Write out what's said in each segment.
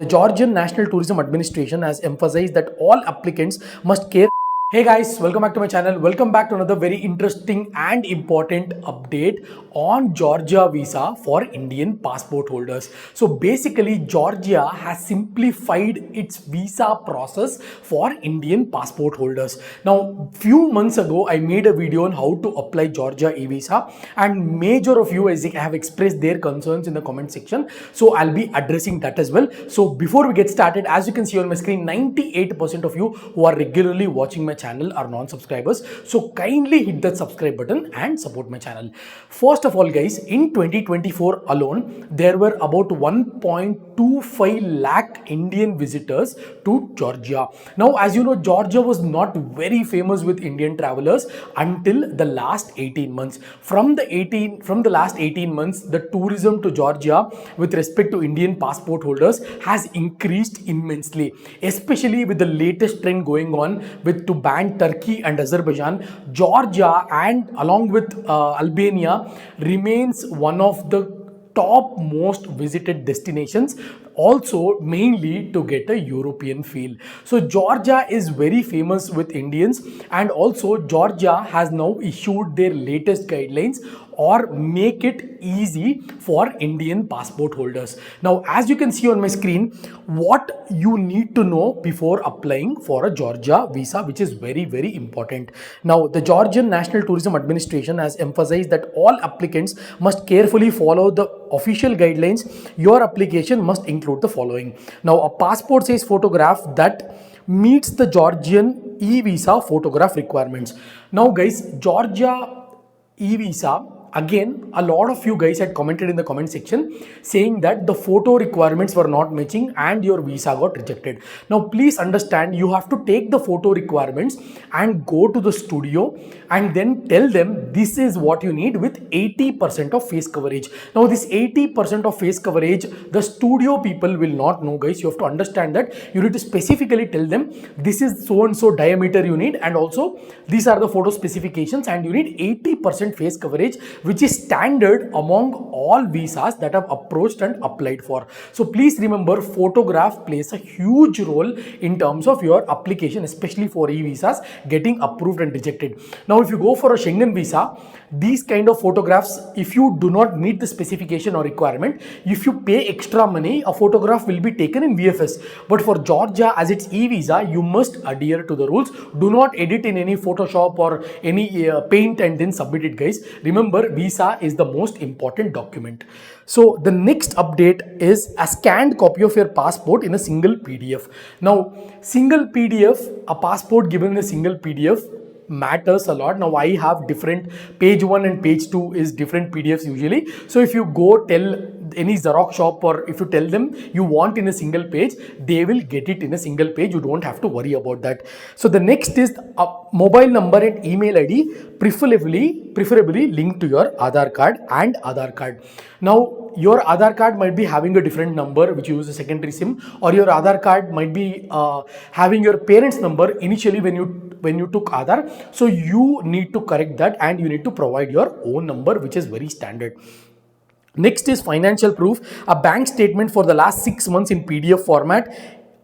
The Georgian National Tourism Administration has emphasized that all applicants must care. Hey guys, welcome back to my channel. Welcome back to another very interesting and important update on Georgia visa for Indian passport holders. So basically, Georgia has simplified its visa process for Indian passport holders. Now, few months ago, I made a video on how to apply Georgia e-visa, and major of you have expressed their concerns in the comment section. So I'll be addressing that as well. So before we get started, as you can see on my screen, 98% of you who are regularly watching my channel are non-subscribers, so kindly hit that subscribe button and support my channel. First of all guys, in 2024 alone, there were about 1.25 lakh Indian visitors to Georgia. Now, as you know, Georgia was not very famous with Indian travelers until the last 18 months. From the last 18 months, the tourism to Georgia with respect to Indian passport holders has increased immensely, especially with the latest trend going on to ban Turkey and Azerbaijan. Georgia, and along with Albania, remains one of the top most visited destinations, also mainly to get a European feel. So Georgia is very famous with Indians, and also Georgia has now issued their latest guidelines or make it easy for Indian passport holders. Now, as you can see on my screen, what you need to know before applying for a Georgia visa, which is very, very important. Now, the Georgian National Tourism Administration has emphasized that all applicants must carefully follow the official guidelines. Your application must include the following. Now, a passport size photograph that meets the Georgian e-visa photograph requirements. Now guys, Georgia e-visa, again, a lot of you guys had commented in the comment section saying that the photo requirements were not matching and your visa got rejected. Now please understand, you have to take the photo requirements and go to the studio and then tell them this is what you need with 80% of face coverage. Now this 80% of face coverage, the studio people will not know guys. You have to understand that you need to specifically tell them this is so and so diameter you need, and also these are the photo specifications, and you need 80% face coverage, which is standard among all visas that have approached and applied for. So please remember, photograph plays a huge role in terms of your application, especially for e-visas getting approved and rejected. Now if you go for a Schengen visa, these kind of photographs, if you do not meet the specification or requirement, if you pay extra money, a photograph will be taken in VFS. But for Georgia, as it's e-visa, you must adhere to the rules. Do not edit in any Photoshop or any paint and then submit it guys. Remember, visa is the most important document. So the next update is a scanned copy of your passport in a single PDF. Now, single PDF, a passport given in a single PDF matters a lot. Now I have different, page 1 and page 2 is different PDFs usually. So if you go tell any Xerox shop, or if you tell them you want in a single page, they will get it in a single page. You don't have to worry about that. So the next is a mobile number and email ID, preferably linked to your Aadhaar card and Aadhaar card. Now your Aadhaar card might be having a different number which you use a secondary SIM, or your Aadhaar card might be having your parents' number initially when you took Aadhaar. So you need to correct that and you need to provide your own number, which is very standard. Next is financial proof, a bank statement for the last 6 months in PDF format,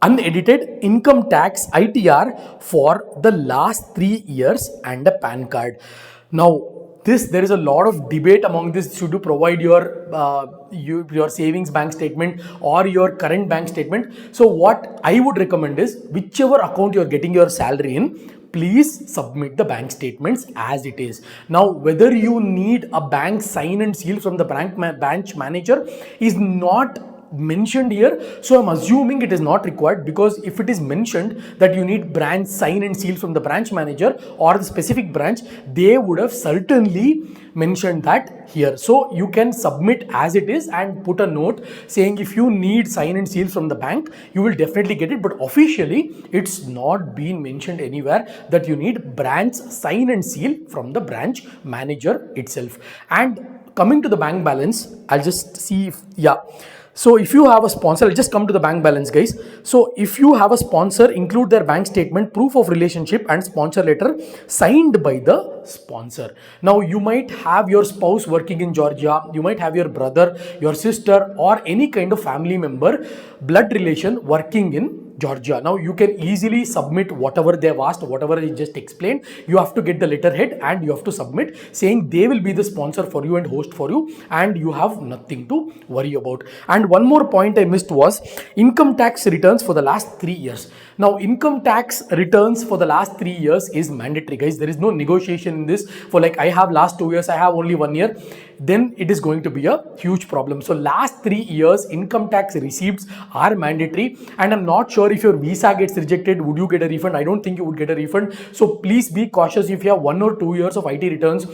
unedited, income tax ITR for the last 3 years, and a PAN card. Now, there is a lot of debate among this. Should you provide your savings bank statement or your current bank statement? So what I would recommend is, whichever account you're getting your salary in, please submit the bank statements as it is. Now, whether you need a bank sign and seal from the branch manager is not mentioned here, so I'm assuming it is not required, because if it is mentioned that you need branch sign and seal from the branch manager or the specific branch, they would have certainly mentioned that here. So you can submit as it is and put a note saying if you need sign and seal from the bank, you will definitely get it, but officially it's not been mentioned anywhere that you need branch sign and seal from the branch manager itself. And coming to the bank balance, I'll just see if, yeah. So if you have a sponsor, I'll just come to the bank balance, guys. So if you have a sponsor, include their bank statement, proof of relationship, and sponsor letter signed by the sponsor. Now you might have your spouse working in Georgia, you might have your brother, your sister, or any kind of family member, blood relation working in Georgia. Now you can easily submit whatever they have asked, whatever I just explained. You have to get the letterhead and you have to submit saying they will be the sponsor for you and host for you, and you have nothing to worry about. And one more point I missed was income tax returns for the last 3 years. Now income tax returns for the last 3 years is mandatory, guys. There is no negotiation in this for like I have last 2 years, I have only 1 year, then it is going to be a huge problem. So last 3 years income tax receipts are mandatory, and I'm not sure if your visa gets rejected, would you get a refund? I don't think you would get a refund. So please be cautious. If you have 1 or 2 years of IT returns,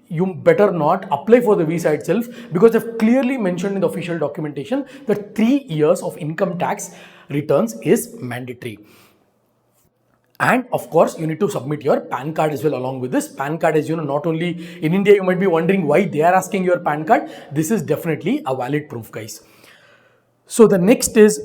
you better not apply for the visa itself, because they've clearly mentioned in the official documentation that 3 years of income tax returns is mandatory. And of course, you need to submit your PAN card as well along with this. PAN card, as you know, not only in India, you might be wondering why they are asking your PAN card. This is definitely a valid proof, guys. So the next is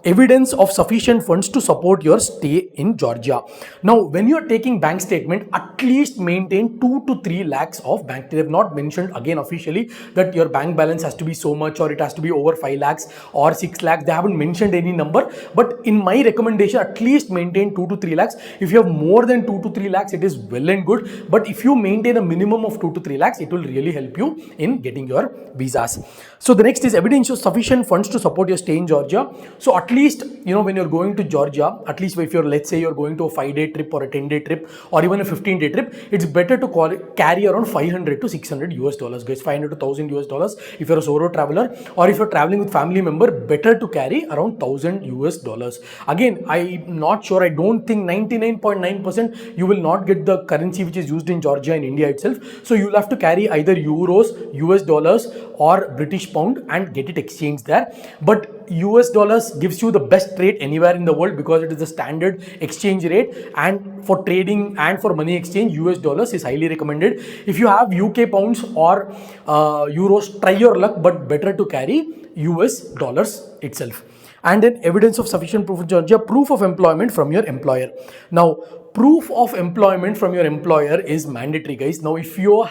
evidence of sufficient funds to support your stay in Georgia. Now, when you are taking bank statement, at least maintain 2 to 3 lakhs of bank. They have not mentioned again officially that your bank balance has to be so much or it has to be over 5 lakhs or 6 lakhs. They haven't mentioned any number, but in my recommendation, at least maintain 2 to 3 lakhs. If you have more than 2 to 3 lakhs, it is well and good. But if you maintain a minimum of 2 to 3 lakhs, it will really help you in getting your visas. So the next is evidence of sufficient funds to support your stay in Georgia. So at least, you know, when you're going to Georgia, at least if you're, let's say you're going to a 5-day trip or a 10-day trip or even a 15-day trip, it's better to carry around 500 to 600 US dollars, guys. 500 to 1000 US dollars if you're a solo traveler, or if you're traveling with family member, better to carry around 1000 US dollars. Again, I'm not sure, I don't think 99.9% you will not get the currency which is used in Georgia in India itself. So you'll have to carry either euros, US dollars, or British pound and get it exchanged there. But US dollars gives you the best rate anywhere in the world because it is the standard exchange rate, and for trading and for money exchange, US dollars is highly recommended. If you have UK pounds or euros, try your luck, but better to carry US dollars itself. And then evidence of sufficient proof in Georgia, proof of employment from your employer. Now, proof of employment from your employer is mandatory, guys. Now, if you're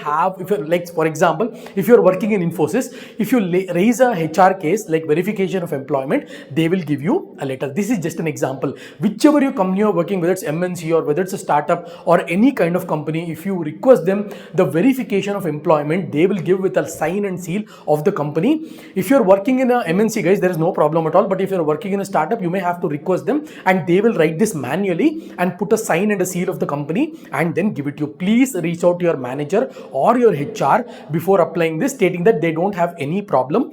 like, for example, if you're working in Infosys, if you raise a HR case like verification of employment, they will give you a letter. This is just an example. Whichever your company you're working, whether it's MNC or whether it's a startup or any kind of company, if you request them the verification of employment, they will give with a sign and seal of the company. If you're working in a MNC, guys, there is no problem at all. But if you're working in a startup, you may have to request them, and they will write this manually and put a sign and a seal of the company and then give it to you. Please reach out to your manager or your HR before applying this, stating that they don't have any problem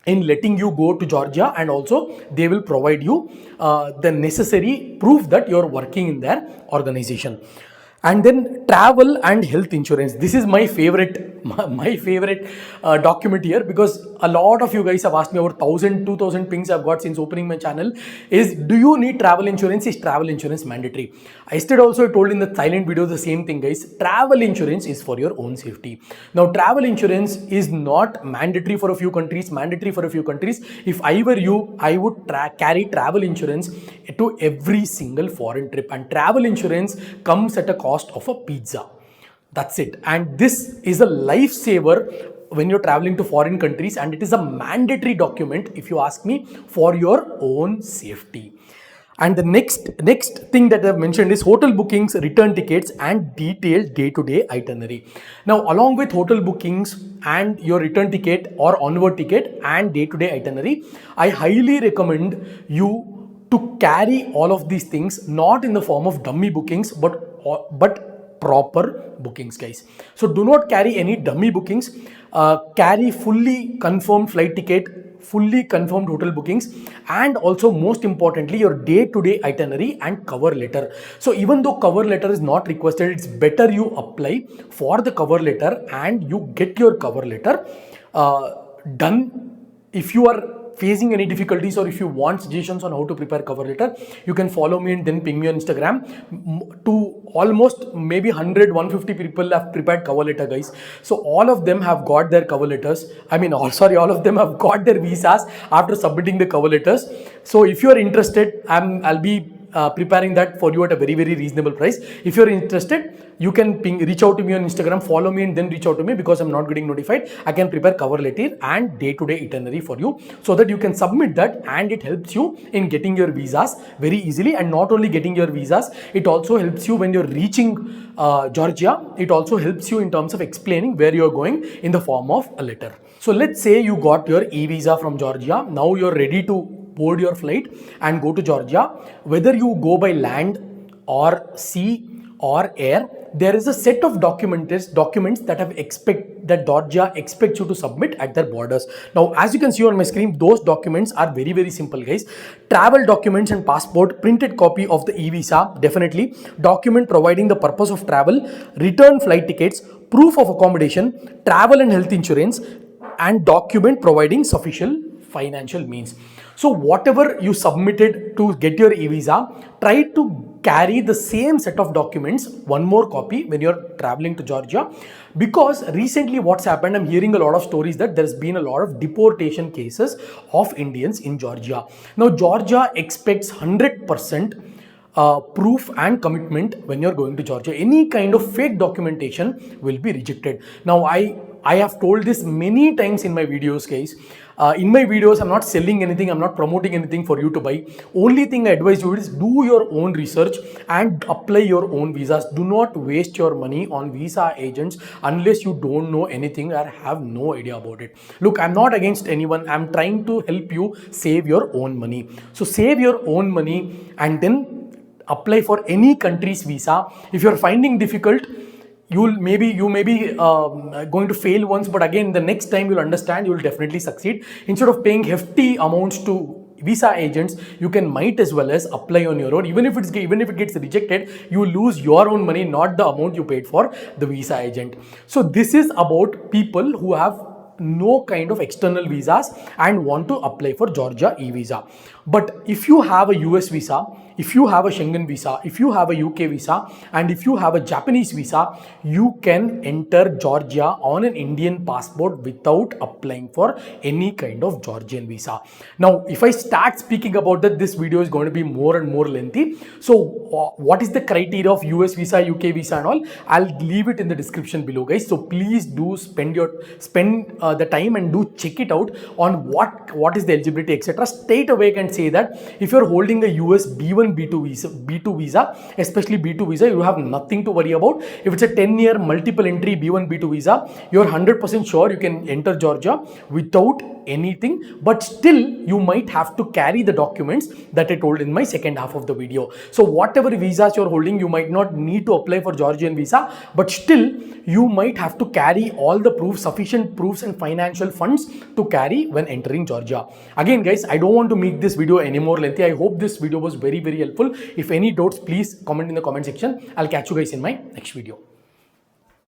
in letting you go to Georgia, and also they will provide you the necessary proof that you're working in their organization. And then travel and health insurance. This is my favorite document here, because a lot of you guys have asked me, over 1000-2000 pings I've got since opening my channel, is do you need travel insurance? Is travel insurance mandatory? Yesterday also I told in the silent video the same thing, guys. Travel insurance is for your own safety. Now, travel insurance is not mandatory for a few countries, mandatory for a few countries. If I were you, I would carry travel insurance to every single foreign trip, and travel insurance comes at a cost of a pizza. That's it. And this is a lifesaver when you're traveling to foreign countries, and it is a mandatory document, if you ask me, for your own safety. And the next thing that I've mentioned is hotel bookings, return tickets, and detailed day-to-day itinerary. Now, along with hotel bookings and your return ticket or onward ticket and day-to-day itinerary, I highly recommend you to carry all of these things, not in the form of dummy bookings, but proper bookings, guys. So do not carry any dummy bookings. Carry fully confirmed flight ticket, fully confirmed hotel bookings, and also most importantly your day-to-day itinerary and cover letter. So even though cover letter is not requested, it's better you apply for the cover letter and you get your cover letter done. If you are facing any difficulties or if you want suggestions on how to prepare cover letter, you can follow me and then ping me on Instagram. To almost maybe 100-150 people have prepared cover letter, guys. So all of them have got their cover letters. All of them have got their visas after submitting the cover letters. So if you are interested, I'll be preparing that for you at a very reasonable price. If you're interested, you can reach out to me on Instagram, follow me and then reach out to me, because I'm not getting notified. I can prepare cover letter and day-to-day itinerary for you so that you can submit that, and it helps you in getting your visas very easily. And not only getting your visas, it also helps you when you're reaching Georgia. It also helps you in terms of explaining where you're going in the form of a letter. So let's say you got your e-visa from Georgia. Now you're ready to board your flight and go to Georgia. Whether you go by land or sea or air, there is a set of documents that Georgia expects you to submit at their borders. Now, as you can see on my screen, those documents are very simple, guys. Travel documents and passport, printed copy of the e-visa, definitely. Document providing the purpose of travel, return flight tickets, proof of accommodation, travel and health insurance, and document providing sufficient financial means. So whatever you submitted to get your e-visa, try to carry the same set of documents, one more copy, when you're traveling to Georgia. Because recently what's happened, I'm hearing a lot of stories that there's been a lot of deportation cases of Indians in Georgia. Now Georgia expects 100% proof and commitment when you're going to Georgia. Any kind of fake documentation will be rejected. Now I have told this many times in my videos, guys. In my videos, I'm not selling anything, I'm not promoting anything for you to buy. Only thing I advise you is do your own research and apply your own visas. Do not waste your money on visa agents unless you don't know anything or have no idea about it. Look, I'm not against anyone. I'm trying to help you save your own money. So save your own money and then apply for any country's visa. If you're finding difficult, you may be going to fail once, but again the next time you'll understand, you'll definitely succeed. Instead of paying hefty amounts to visa agents, you can might as well as apply on your own. Even if it gets rejected, you lose your own money, not the amount you paid for the visa agent. So this is about people who have no kind of external visas and want to apply for Georgia e-visa. But if you have a US visa, if you have a Schengen visa, if you have a UK visa, and if you have a Japanese visa, you can enter Georgia on an Indian passport without applying for any kind of Georgian visa. Now, if I start speaking about that, this video is going to be more and more lengthy. So what is the criteria of US visa, UK visa and all? I'll leave it in the description below, guys. So please do spend the time and do check it out on what is the eligibility, etc. Straight away can say that if you're holding a US B1 B2 visa, especially B2 visa, you have nothing to worry about. If it's a 10-year multiple entry B1 B2 visa, you're 100% sure you can enter Georgia without anything, but still you might have to carry the documents that I told in my second half of the video. So whatever visas you're holding, you might not need to apply for Georgian visa, but still you might have to carry all the proofs, sufficient proofs and financial funds to carry when entering Georgia. Again, guys, I don't want to make this video any more lengthy. I hope this video was very helpful. If any doubts, please comment in the comment section. I'll catch you guys in my next video.